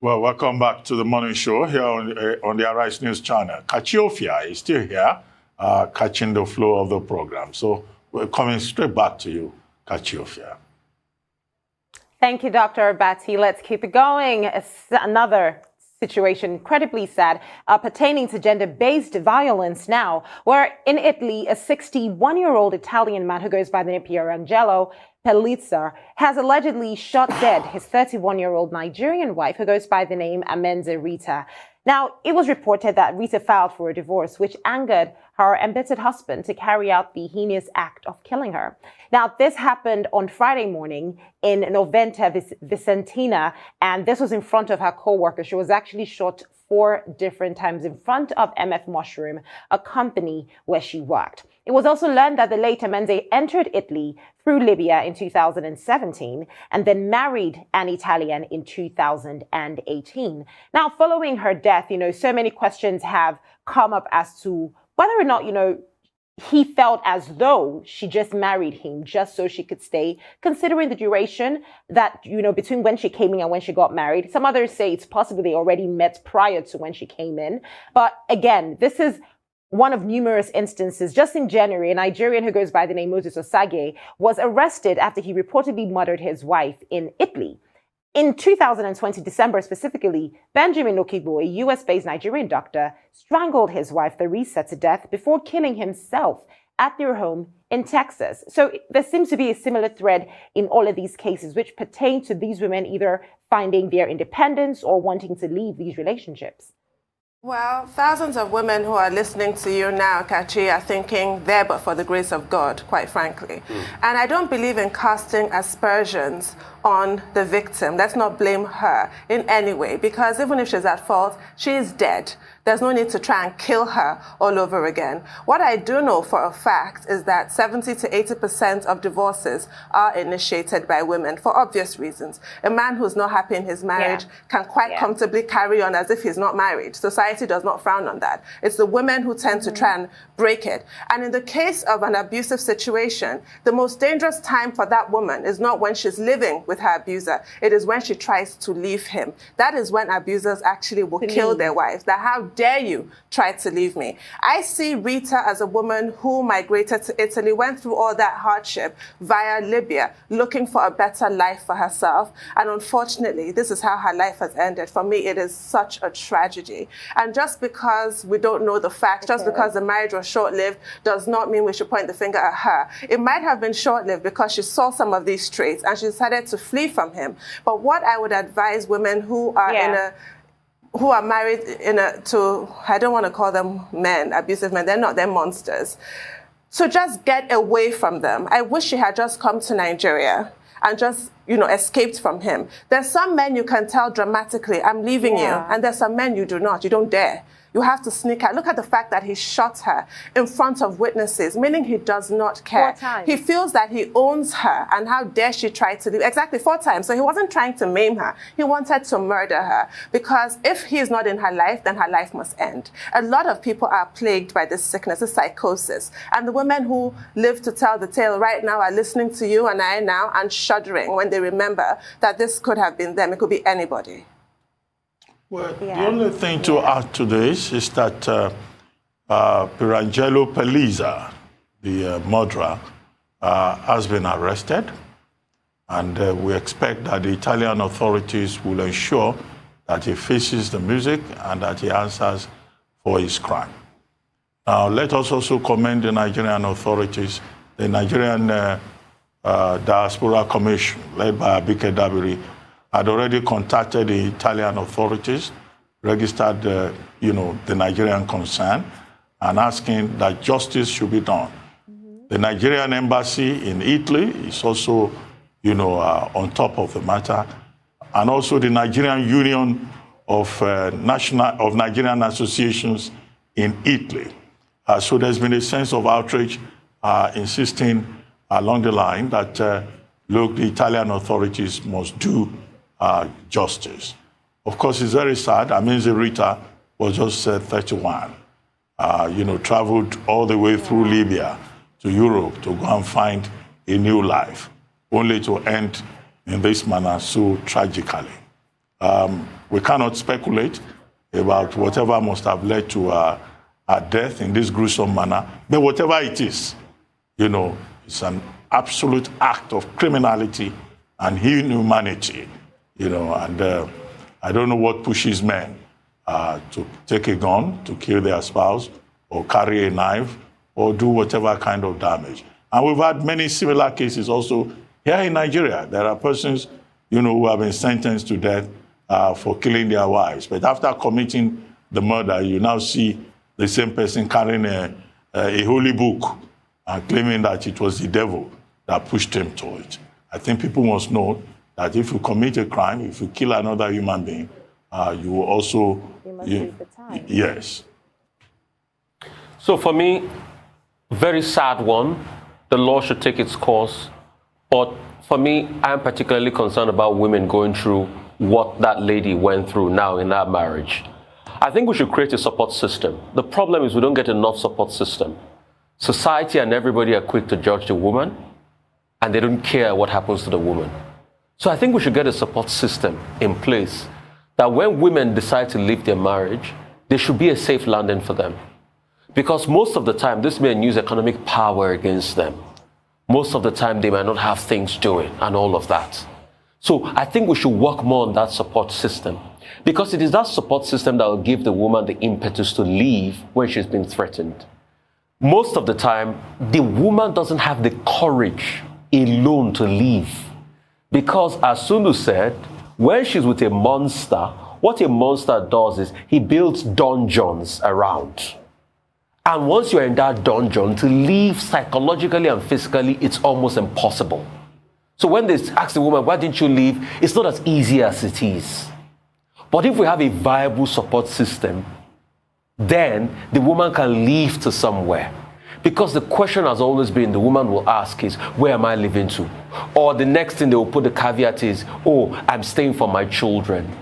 Well, welcome back to the morning show here on the Arise News channel. Kachiofia is still here, catching the flow of the program. So we're coming straight back to you, Kachiofia. Thank you, Dr. Abati. Let's keep it going. Another situation, incredibly sad, pertaining to gender-based violence now, where in Italy, a 61-year-old Italian man who goes by the name Pierangelo Pelizza has allegedly shot dead his 31-year-old Nigerian wife who goes by the name Amenze Rita. Now, it was reported that Rita filed for a divorce, which angered her embittered husband to carry out the heinous act of killing her. Now, this happened on Friday morning in Noventa Vicentina, and this was in front of her co-worker. She was actually shot 4 different times in front of MF Mushroom, a company where she worked. It was also learned that the late Amenze entered Italy through Libya in 2017 and then married an Italian in 2018. Now, following her death, so many questions have come up as to whether or not, he felt as though she just married him just so she could stay, considering the duration that, between when she came in and when she got married. Some others say it's possible they already met prior to when she came in. But again, this is one of numerous instances. Just in January, a Nigerian who goes by the name Moses Osage was arrested after he reportedly murdered his wife in Italy. In 2020, December specifically, Benjamin Okigbo, a US-based Nigerian doctor, strangled his wife, Theresa, to death before killing himself at their home in Texas. So there seems to be a similar thread in all of these cases, which pertain to these women either finding their independence or wanting to leave these relationships. Well, thousands of women who are listening to you now, Kachi, are thinking there but for the grace of God, quite frankly. And I don't believe in casting aspersions on the victim. Let's not blame her in any way, because even if she's at fault, she is dead. There's no need to try and kill her all over again. What I do know for a fact is that 70 to 80% of divorces are initiated by women for obvious reasons. A man who's not happy in his marriage can quite comfortably carry on as if he's not married. Society does not frown on that. It's the women who tend to try and break it. And in the case of an abusive situation, the most dangerous time for that woman is not when she's living with her abuser. It is when she tries to leave him. That is when abusers actually will kill their wives. That how dare you try to leave me? I see Rita as a woman who migrated to Italy, went through all that hardship via Libya, looking for a better life for herself. And unfortunately, this is how her life has ended. For me, it is such a tragedy. And just because we don't know the facts, just because the marriage was short-lived, does not mean we should point the finger at her. It might have been short-lived because she saw some of these traits and she decided to flee from him. But what I would advise women who are who are married to, I don't want to call them men, abusive men, they're not, they're monsters. So just get away from them. I wish she had just come to Nigeria and just, escaped from him. There's some men you can tell dramatically, I'm leaving you. And there's some men you do not, you don't dare. You have to sneak out. Look at the fact that he shot her in front of witnesses, meaning he does not care. 4 times. He feels that he owns her, and how dare she try to leave? Exactly, 4 times. So he wasn't trying to maim her. He wanted to murder her, because if he is not in her life, then her life must end. A lot of people are plagued by this sickness, this psychosis. And the women who live to tell the tale right now are listening to you and I now and shuddering when they remember that this could have been them. It could be anybody. Well, the only thing to add to this is that Pierangelo Pelizza, the murderer, has been arrested, and we expect that the Italian authorities will ensure that he faces the music and that he answers for his crime. Now, let us also commend the Nigerian authorities, the Nigerian Diaspora Commission, led by Abike Dabiri, had already contacted the Italian authorities, registered the Nigerian concern, and asking that justice should be done. The Nigerian embassy in Italy is also, on top of the matter, and also the Nigerian Union of Nigerian Associations in Italy. So there's been a sense of outrage, insisting along the line that, look, the Italian authorities must do justice. Of course, it's very sad. Amenze Rita was just 31, traveled all the way through Libya to Europe to go and find a new life, only to end in this manner so tragically. We cannot speculate about whatever must have led to her death in this gruesome manner. But whatever it is, it's an absolute act of criminality and inhumanity, and I don't know what pushes men to take a gun to kill their spouse or carry a knife or do whatever kind of damage. And we've had many similar cases also here in Nigeria. There are persons, who have been sentenced to death for killing their wives. But after committing the murder, you now see the same person carrying a holy book and claiming that it was the devil that pushed him to it. I think people must know that if you commit a crime, if you kill another human being, you will also... You must leave the time. Yes. So for me, very sad one. The law should take its course. But for me, I'm particularly concerned about women going through what that lady went through now in that marriage. I think we should create a support system. The problem is we don't get enough support system. Society and everybody are quick to judge the woman, and they don't care what happens to the woman. So I think we should get a support system in place that when women decide to leave their marriage, there should be a safe landing for them. Because most of the time, these men use economic power against them. Most of the time, they might not have things doing and all of that. So I think we should work more on that support system, because it is that support system that will give the woman the impetus to leave when she's been threatened. Most of the time, the woman doesn't have the courage alone to leave. Because as Sundu said, when she's with a monster, what a monster does is he builds dungeons around. And once you're in that dungeon, to leave psychologically and physically, it's almost impossible. So when they ask the woman, why didn't you leave? It's not as easy as it is. But if we have a viable support system, then the woman can leave to somewhere. Because the question has always been, the woman will ask is, where am I leaving to? Or the next thing they will put the caveat is, oh, I'm staying for my children.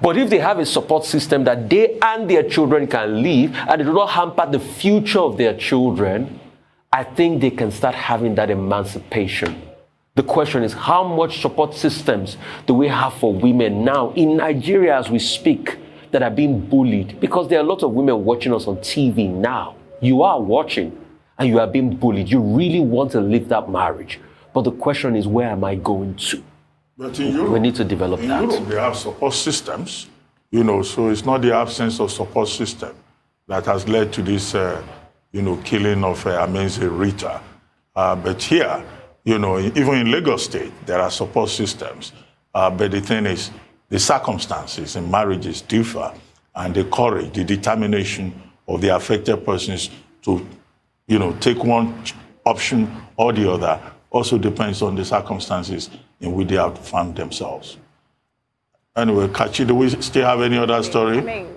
But if they have a support system that they and their children can leave, and it will not hamper the future of their children, I think they can start having that emancipation. The question is, how much support systems do we have for women now in Nigeria as we speak that are being bullied? Because there are a lot of women watching us on TV now. You are watching and you are being bullied. You really want to leave that marriage. But the question is, where am I going to? But in Europe, we need to develop that. In Europe, they have support systems, so it's not the absence of support system that has led to this, killing of amazing Rita. But here, even in Lagos State, there are support systems. But the thing is, the circumstances in marriages differ, and the courage, the determination of the affected persons to, take one option or the other also depends on the circumstances in which they have found themselves. Anyway, Kachi, do we still have any other story?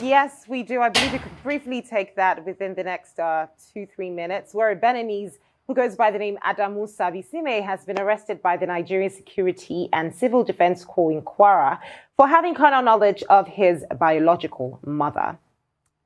Yes, we do. I believe we could briefly take that within the next 2-3 minutes, where a Beninese who goes by the name Adamu Sabisime has been arrested by the Nigerian Security and Civil Defense Corps in Kwara for having carnal knowledge of his biological mother.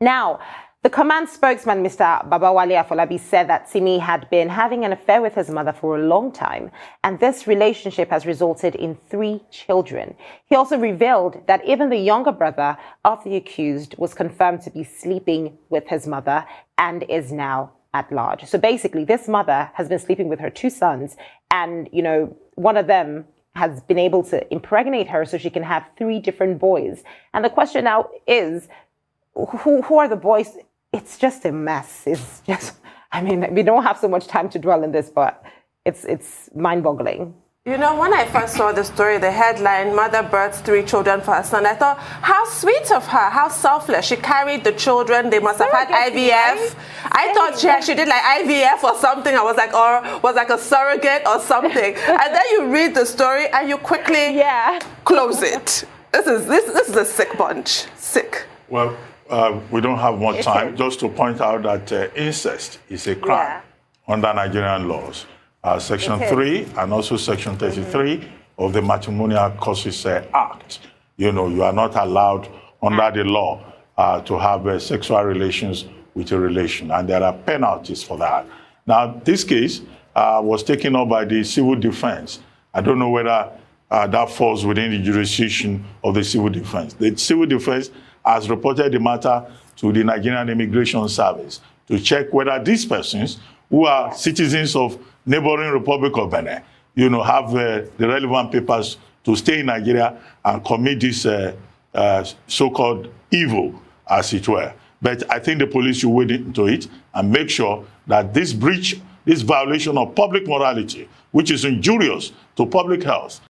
Now, the command spokesman, Mr. Babawale Afolabi, said that Simi had been having an affair with his mother for a long time, and this relationship has resulted in 3 children. He also revealed that even the younger brother of the accused was confirmed to be sleeping with his mother and is now at large. So basically, this mother has been sleeping with her 2 sons, and, one of them has been able to impregnate her so she can have 3 different boys. And the question now is, who are the boys? It's just a mess. It's just, we don't have so much time to dwell in this, but it's mind-boggling. When I first saw the story, the headline, mother births 3 children for her son, I thought, how sweet of her, how selfless. She carried the children, they must have had IVF. Right? I thought she did like IVF or something. I was like, or was like a surrogate or something. And then you read the story and you quickly close it. This is a sick bunch. Sick. Well, we don't have much time. Just to point out that incest is a crime under Nigerian laws. Section 3 and also Section 33 of the Matrimonial Causes Act. You are not allowed under the law to have sexual relations with a relation, and there are penalties for that. Now, this case was taken up by the civil defense. I don't know whether that falls within the jurisdiction of the civil defense. The civil defense has reported the matter to the Nigerian Immigration Service to check whether these persons, who are citizens of neighboring Republic of Benin, have the relevant papers to stay in Nigeria and commit this so-called evil, as it were. But I think the police should wade into it and make sure that this breach, this violation of public morality, which is injurious to public health,